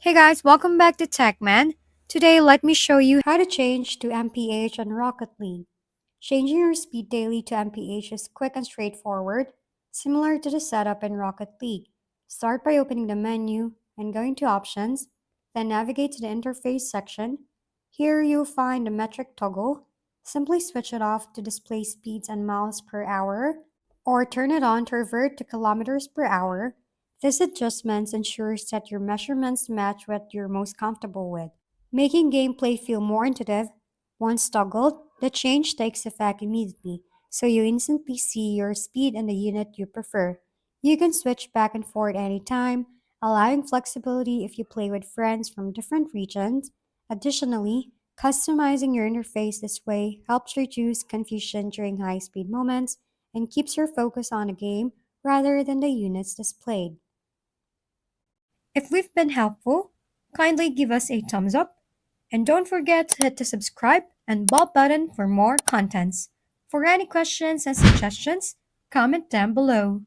Hey guys, welcome back to TechMan. Today, let me show you how to change to MPH on Rocket League. Changing your speed daily to MPH is quick and straightforward, similar to the setup in Rocket League. Start by opening the menu and going to Options, then navigate to the Interface section. Here you'll find the metric toggle. Simply switch it off to display speeds and miles per hour, or turn it on to revert to kilometers per hour. This adjustment ensures that your measurements match what you're most comfortable with, making gameplay feel more intuitive. Once toggled, the change takes effect immediately, so you instantly see your speed and the unit you prefer. You can switch back and forth anytime, allowing flexibility if you play with friends from different regions. Additionally, customizing your interface this way helps reduce confusion during high speed moments and keeps your focus on the game rather than the units displayed. If we've been helpful, kindly give us a thumbs up and don't forget to hit the subscribe and bell button for more contents. For any questions and suggestions, comment down below.